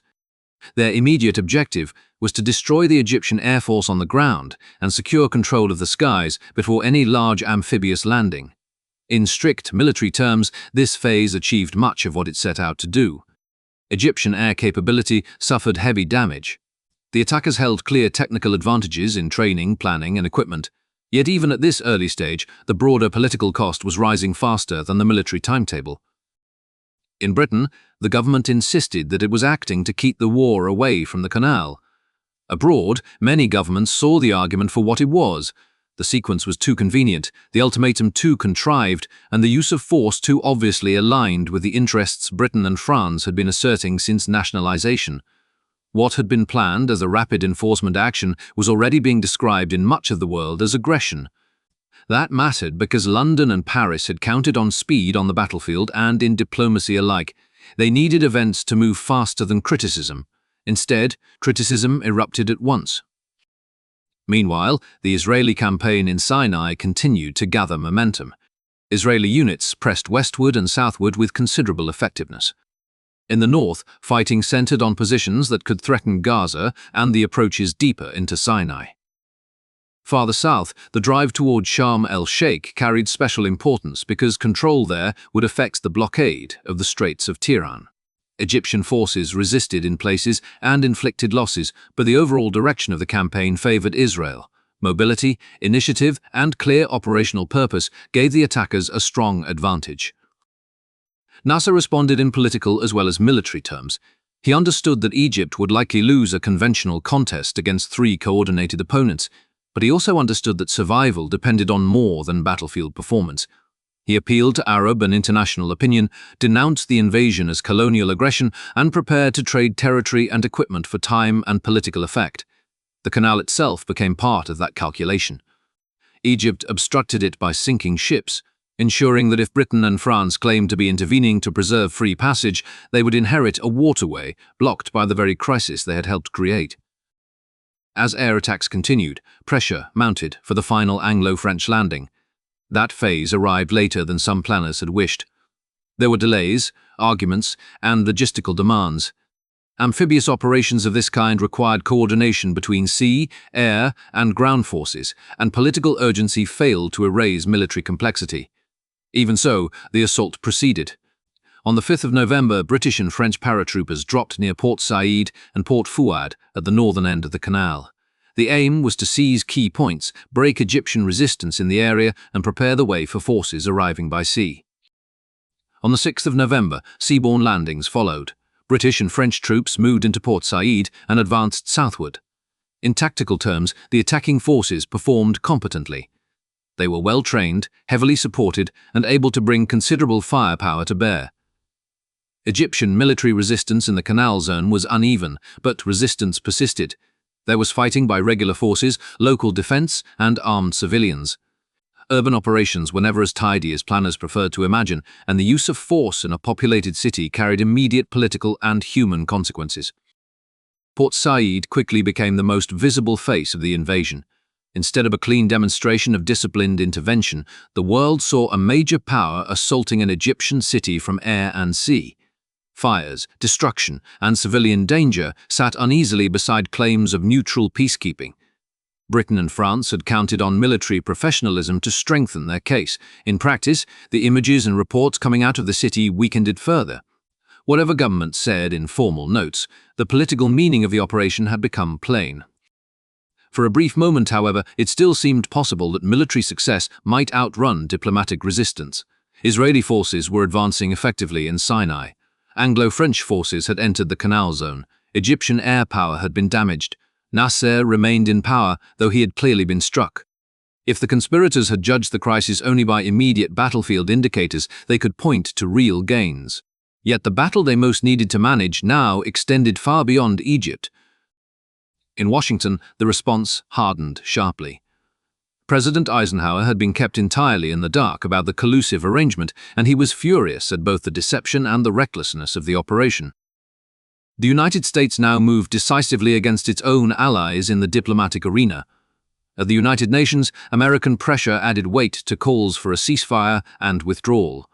Their immediate objective was to destroy the Egyptian Air Force on the ground and secure control of the skies before any large amphibious landing. In strict military terms, this phase achieved much of what it set out to do. Egyptian air capability suffered heavy damage. The attackers held clear technical advantages in training, planning, and equipment. Yet even at this early stage, the broader political cost was rising faster than the military timetable. In Britain, the government insisted that it was acting to keep the war away from the canal. Abroad, many governments saw the argument for what it was. The sequence was too convenient, the ultimatum too contrived, and the use of force too obviously aligned with the interests Britain and France had been asserting since nationalization. What had been planned as a rapid enforcement action was already being described in much of the world as aggression. That mattered because London and Paris had counted on speed on the battlefield and in diplomacy alike. They needed events to move faster than criticism. Instead, criticism erupted at once. Meanwhile, the Israeli campaign in Sinai continued to gather momentum. Israeli units pressed westward and southward with considerable effectiveness. In the north, fighting centered on positions that could threaten Gaza and the approaches deeper into Sinai. Farther south, the drive toward Sharm el-Sheikh carried special importance because control there would affect the blockade of the Straits of Tiran. Egyptian forces resisted in places and inflicted losses, but the overall direction of the campaign favored Israel. Mobility, initiative, and clear operational purpose gave the attackers a strong advantage. Nasser responded in political as well as military terms. He understood that Egypt would likely lose a conventional contest against three coordinated opponents, but he also understood that survival depended on more than battlefield performance. He appealed to Arab and international opinion, denounced the invasion as colonial aggression, and prepared to trade territory and equipment for time and political effect. The canal itself became part of that calculation. Egypt obstructed it by sinking ships, ensuring that if Britain and France claimed to be intervening to preserve free passage, they would inherit a waterway blocked by the very crisis they had helped create. As air attacks continued, pressure mounted for the final Anglo-French landing. That phase arrived later than some planners had wished. There were delays, arguments, and logistical demands. Amphibious operations of this kind required coordination between sea, air, and ground forces, and political urgency failed to erase military complexity. Even so, the assault proceeded. On the 5th of November, British and French paratroopers dropped near Port Said and Port Fouad at the northern end of the canal. The aim was to seize key points, break Egyptian resistance in the area, and prepare the way for forces arriving by sea. On the 6th of November, seaborne landings followed. British and French troops moved into Port Said and advanced southward. In tactical terms, the attacking forces performed competently. They were well-trained, heavily supported, and able to bring considerable firepower to bear. Egyptian military resistance in the Canal Zone was uneven, but resistance persisted. There was fighting by regular forces, local defense, and armed civilians. Urban operations were never as tidy as planners preferred to imagine, and the use of force in a populated city carried immediate political and human consequences. Port Said quickly became the most visible face of the invasion. Instead of a clean demonstration of disciplined intervention, the world saw a major power assaulting an Egyptian city from air and sea. Fires, destruction, and civilian danger sat uneasily beside claims of neutral peacekeeping. Britain and France had counted on military professionalism to strengthen their case. In practice, the images and reports coming out of the city weakened it further. Whatever government said in formal notes, the political meaning of the operation had become plain. For a brief moment, however, it still seemed possible that military success might outrun diplomatic resistance. Israeli forces were advancing effectively in Sinai. Anglo-French forces had entered the Canal Zone. Egyptian air power had been damaged. Nasser remained in power, though he had clearly been struck. If the conspirators had judged the crisis only by immediate battlefield indicators, they could point to real gains. Yet the battle they most needed to manage now extended far beyond Egypt. In Washington, the response hardened sharply. President Eisenhower had been kept entirely in the dark about the collusive arrangement, and he was furious at both the deception and the recklessness of the operation. The United States now moved decisively against its own allies in the diplomatic arena. At the United Nations, American pressure added weight to calls for a ceasefire and withdrawal.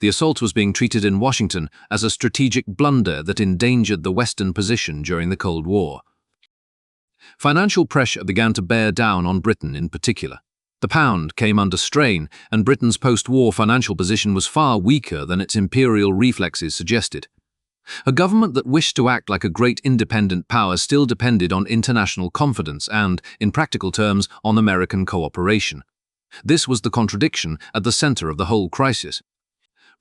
The assault was being treated in Washington as a strategic blunder that endangered the Western position during the Cold War. Financial pressure began to bear down on Britain in particular. The pound came under strain, and Britain's post-war financial position was far weaker than its imperial reflexes suggested. A government that wished to act like a great independent power still depended on international confidence and, in practical terms, on American cooperation. This was the contradiction at the center of the whole crisis.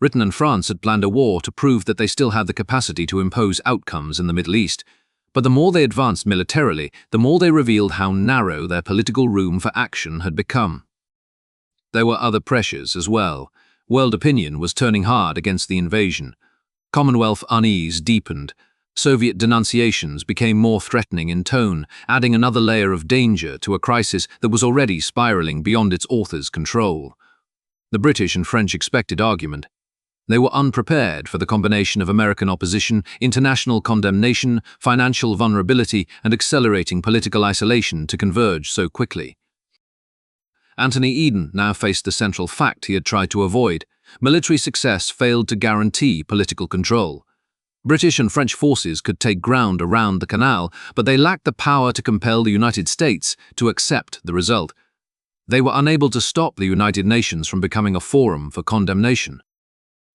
Britain and France had planned a war to prove that they still had the capacity to impose outcomes in the Middle East. But the more they advanced militarily, the more they revealed how narrow their political room for action had become. There were other pressures as well. World opinion was turning hard against the invasion. Commonwealth unease deepened. Soviet denunciations became more threatening in tone, adding another layer of danger to a crisis that was already spiraling beyond its author's control. The British and French expected argument. They were unprepared for the combination of American opposition, international condemnation, financial vulnerability, and accelerating political isolation to converge so quickly. Anthony Eden now faced the central fact he had tried to avoid. Military success failed to guarantee political control. British and French forces could take ground around the canal, but they lacked the power to compel the United States to accept the result. They were unable to stop the United Nations from becoming a forum for condemnation.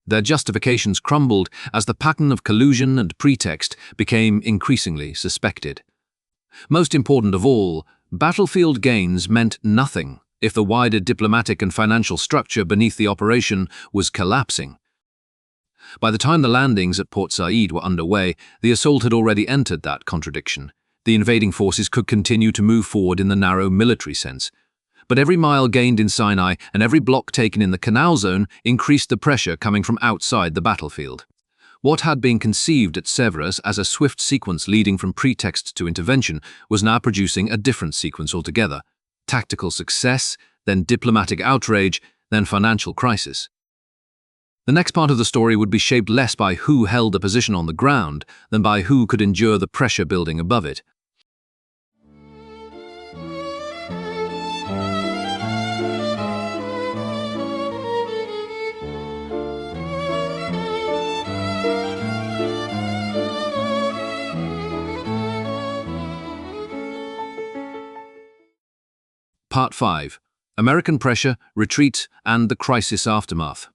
Their justifications crumbled as the pattern of collusion and pretext became increasingly suspected. Most important of all, battlefield gains meant nothing if the wider diplomatic and financial structure beneath the operation was collapsing. By the time the landings at Port Said were underway, the assault had already entered that contradiction. The invading forces could continue to move forward in the narrow military sense. But every mile gained in Sinai and every block taken in the Canal Zone increased the pressure coming from outside the battlefield. What had been conceived at Sèvres as a swift sequence leading from pretext to intervention was now producing a different sequence altogether. Tactical success, then diplomatic outrage, then financial crisis. The next part of the story would be shaped less by who held a position on the ground than by who could endure the pressure building above it. Part 5. American Pressure, Retreat, and the Crisis Aftermath.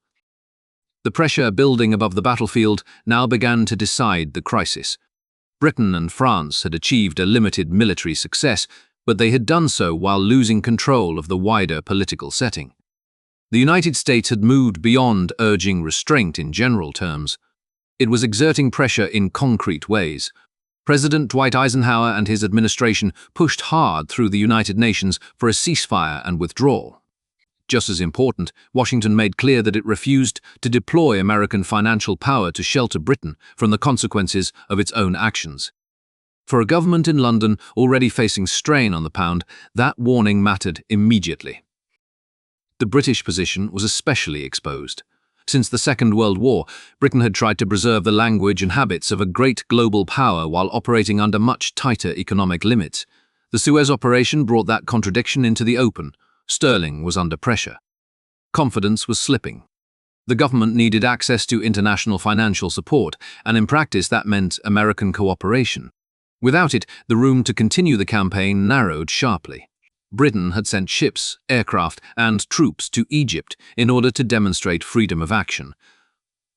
The pressure building above the battlefield now began to decide the crisis. Britain and France had achieved a limited military success, but they had done so while losing control of the wider political setting. The United States had moved beyond urging restraint in general terms. It was exerting pressure in concrete ways. President Dwight Eisenhower and his administration pushed hard through the United Nations for a ceasefire and withdrawal. Just as important, Washington made clear that it refused to deploy American financial power to shelter Britain from the consequences of its own actions. For a government in London already facing strain on the pound, that warning mattered immediately. The British position was especially exposed. Since the Second World War, Britain had tried to preserve the language and habits of a great global power while operating under much tighter economic limits. The Suez operation brought that contradiction into the open. Sterling was under pressure. Confidence was slipping. The government needed access to international financial support, and in practice that meant American cooperation. Without it, the room to continue the campaign narrowed sharply. Britain had sent ships, aircraft, and troops to Egypt in order to demonstrate freedom of action.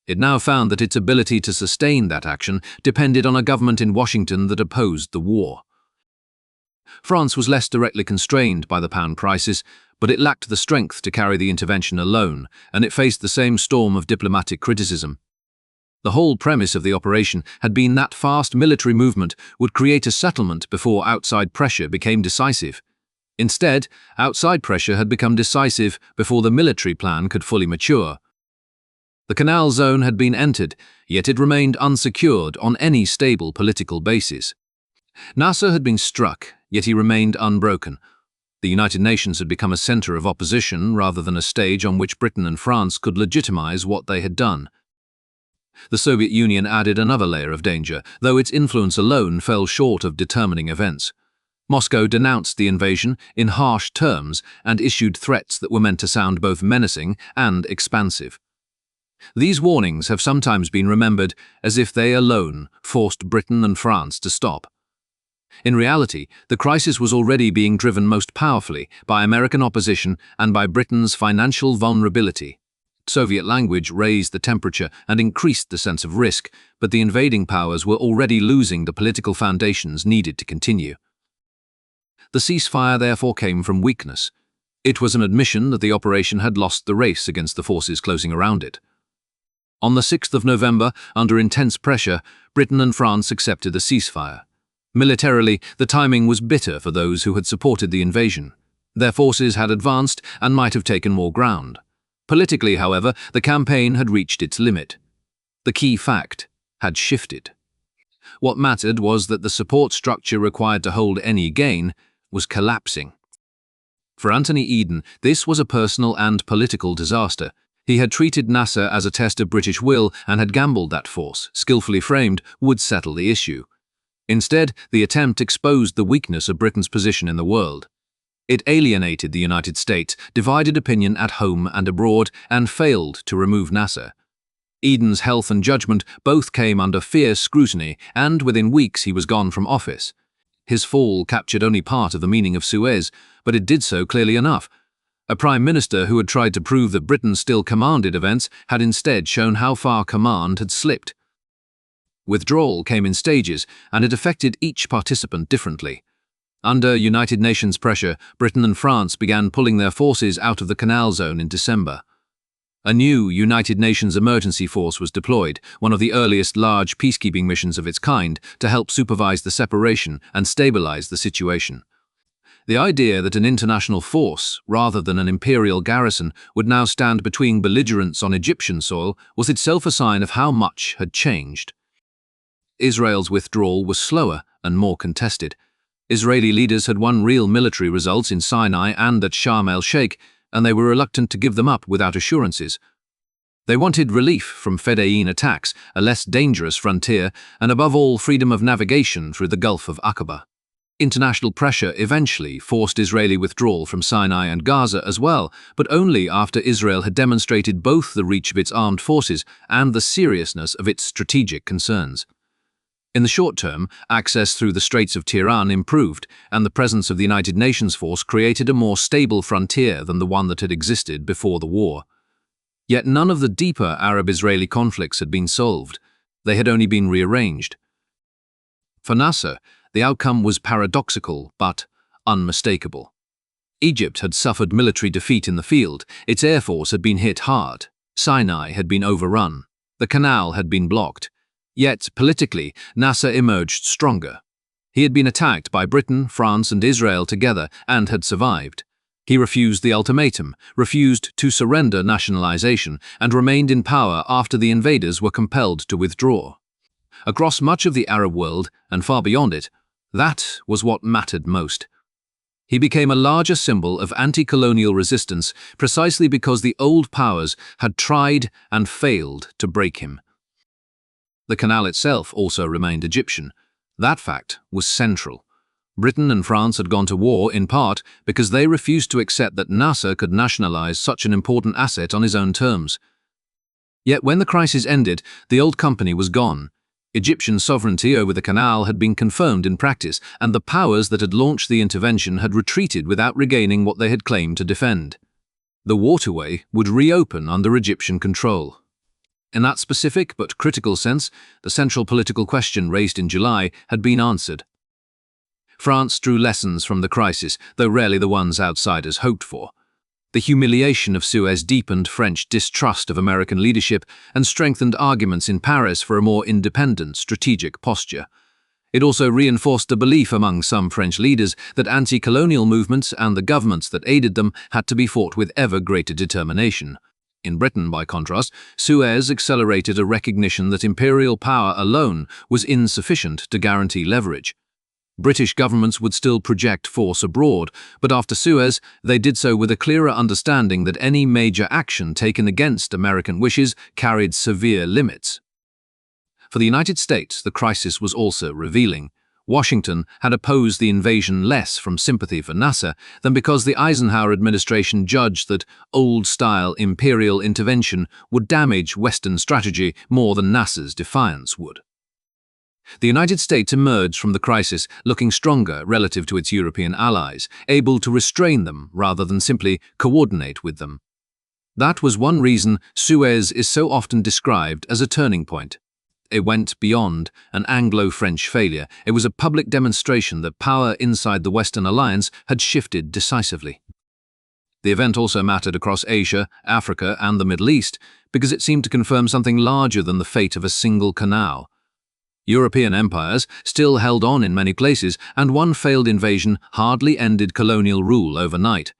It now found that its ability to sustain that action depended on a government in Washington that opposed the war. France was less directly constrained by the pound crisis, but it lacked the strength to carry the intervention alone, and it faced the same storm of diplomatic criticism. The whole premise of the operation had been that fast military movement would create a settlement before outside pressure became decisive. Instead, outside pressure had become decisive before the military plan could fully mature. The Canal Zone had been entered, yet it remained unsecured on any stable political basis. Nasser had been struck, yet he remained unbroken. The United Nations had become a center of opposition rather than a stage on which Britain and France could legitimize what they had done. The Soviet Union added another layer of danger, though its influence alone fell short of determining events. Moscow denounced the invasion in harsh terms and issued threats that were meant to sound both menacing and expansive. These warnings have sometimes been remembered as if they alone forced Britain and France to stop. In reality, the crisis was already being driven most powerfully by American opposition and by Britain's financial vulnerability. Soviet language raised the temperature and increased the sense of risk, but the invading powers were already losing the political foundations needed to continue. The ceasefire therefore came from weakness. It was an admission that the operation had lost the race against the forces closing around it. On the 6th of November, under intense pressure, Britain and France accepted the ceasefire. Militarily, the timing was bitter for those who had supported the invasion. Their forces had advanced and might have taken more ground. Politically, however, the campaign had reached its limit. The key fact had shifted. What mattered was that the support structure required to hold any gain was collapsing. For Anthony Eden, this was a personal and political disaster. He had treated Nasser as a test of British will and had gambled that force, skillfully framed, would settle the issue. Instead, the attempt exposed the weakness of Britain's position in the world. It alienated the United States, divided opinion at home and abroad, and failed to remove Nasser. Eden's health and judgment both came under fierce scrutiny, and within weeks he was gone from office. His fall captured only part of the meaning of Suez, but it did so clearly enough. A prime minister who had tried to prove that Britain still commanded events had instead shown how far command had slipped. Withdrawal came in stages, and it affected each participant differently. Under United Nations pressure, Britain and France began pulling their forces out of the Canal Zone in December. A new United Nations emergency force was deployed, one of the earliest large peacekeeping missions of its kind, to help supervise the separation and stabilize the situation. The idea that an international force, rather than an imperial garrison, would now stand between belligerents on Egyptian soil was itself a sign of how much had changed. Israel's withdrawal was slower and more contested. Israeli leaders had won real military results in Sinai and at Sharm el-Sheikh, and they were reluctant to give them up without assurances. They wanted relief from Fedayeen attacks, a less dangerous frontier, and above all freedom of navigation through the Gulf of Aqaba. International pressure eventually forced Israeli withdrawal from Sinai and Gaza as well, but only after Israel had demonstrated both the reach of its armed forces and the seriousness of its strategic concerns. In the short term, access through the Straits of Tiran improved, and the presence of the United Nations force created a more stable frontier than the one that had existed before the war. Yet none of the deeper Arab-Israeli conflicts had been solved. They had only been rearranged. For Nasser, the outcome was paradoxical but unmistakable. Egypt had suffered military defeat in the field, its air force had been hit hard, Sinai had been overrun, the canal had been blocked. Yet, politically, Nasser emerged stronger. He had been attacked by Britain, France and Israel together and had survived. He refused the ultimatum, refused to surrender nationalization, and remained in power after the invaders were compelled to withdraw. Across much of the Arab world, and far beyond it, that was what mattered most. He became a larger symbol of anti-colonial resistance precisely because the old powers had tried and failed to break him. The canal itself also remained Egyptian. That fact was central. Britain and France had gone to war in part because they refused to accept that Nasser could nationalize such an important asset on his own terms. Yet when the crisis ended, the old company was gone. Egyptian sovereignty over the canal had been confirmed in practice, and the powers that had launched the intervention had retreated without regaining what they had claimed to defend. The waterway would reopen under Egyptian control. In that specific but critical sense, the central political question raised in July had been answered. France drew lessons from the crisis, though rarely the ones outsiders hoped for. The humiliation of Suez deepened French distrust of American leadership and strengthened arguments in Paris for a more independent strategic posture. It also reinforced the belief among some French leaders that anti-colonial movements and the governments that aided them had to be fought with ever greater determination. In Britain, by contrast, Suez accelerated a recognition that imperial power alone was insufficient to guarantee leverage. British governments would still project force abroad, but after Suez, they did so with a clearer understanding that any major action taken against American wishes carried severe limits. For the United States, the crisis was also revealing. Washington had opposed the invasion less from sympathy for Nasser than because the Eisenhower administration judged that old-style imperial intervention would damage Western strategy more than Nasser's defiance would. The United States emerged from the crisis looking stronger relative to its European allies, able to restrain them rather than simply coordinate with them. That was one reason Suez is so often described as a turning point. It went beyond an Anglo-French failure. It was a public demonstration that power inside the Western alliance had shifted decisively. The event also mattered across Asia, Africa, and the Middle East because it seemed to confirm something larger than the fate of a single canal. European empires still held on in many places, and one failed invasion hardly ended colonial rule overnight.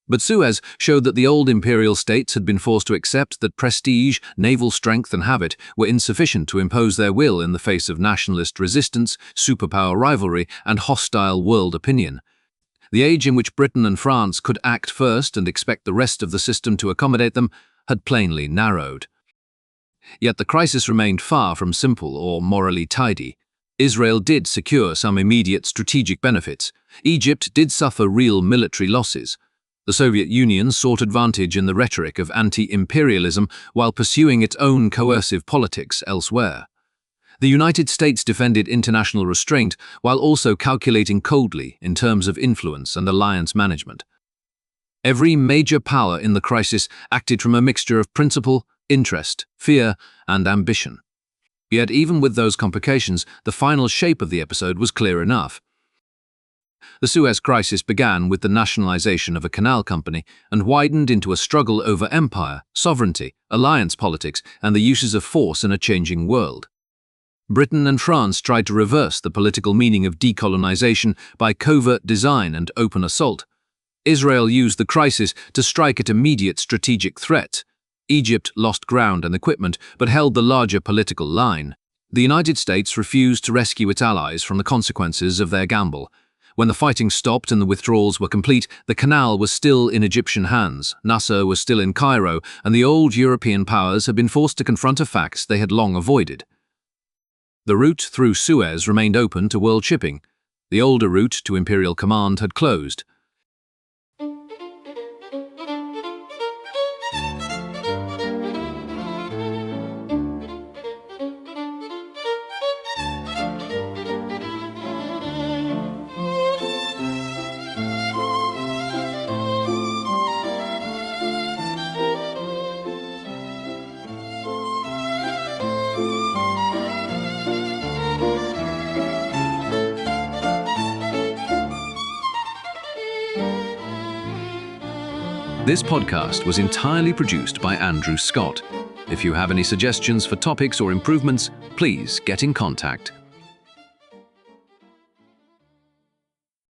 But Suez showed that the old imperial states had been forced to accept that prestige, naval strength, and habit were insufficient to impose their will in the face of nationalist resistance, superpower rivalry, and hostile world opinion. The age in which Britain and France could act first and expect the rest of the system to accommodate them had plainly narrowed. Yet the crisis remained far from simple or morally tidy. Israel did secure some immediate strategic benefits. Egypt did suffer real military losses. The Soviet Union sought advantage in the rhetoric of anti-imperialism while pursuing its own coercive politics elsewhere. The United States defended international restraint while also calculating coldly in terms of influence and alliance management. Every major power in the crisis acted from a mixture of principle, interest, fear, and ambition. Yet even with those complications, the final shape of the episode was clear enough. The Suez Crisis began with the nationalization of a canal company and widened into a struggle over empire, sovereignty, alliance politics, and the uses of force in a changing world. Britain and France tried to reverse the political meaning of decolonization by covert design and open assault. Israel used the crisis to strike at immediate strategic threats. Egypt lost ground and equipment, but held the larger political line. The United States refused to rescue its allies from the consequences of their gamble. When the fighting stopped and the withdrawals were complete, the canal was still in Egyptian hands, Nasser was still in Cairo, and the old European powers had been forced to confront a fact they had long avoided. The route through Suez remained open to world shipping. The older route to Imperial Command had closed. This podcast was entirely produced by Andrew Scott. If you have any suggestions for topics or improvements, please get in contact.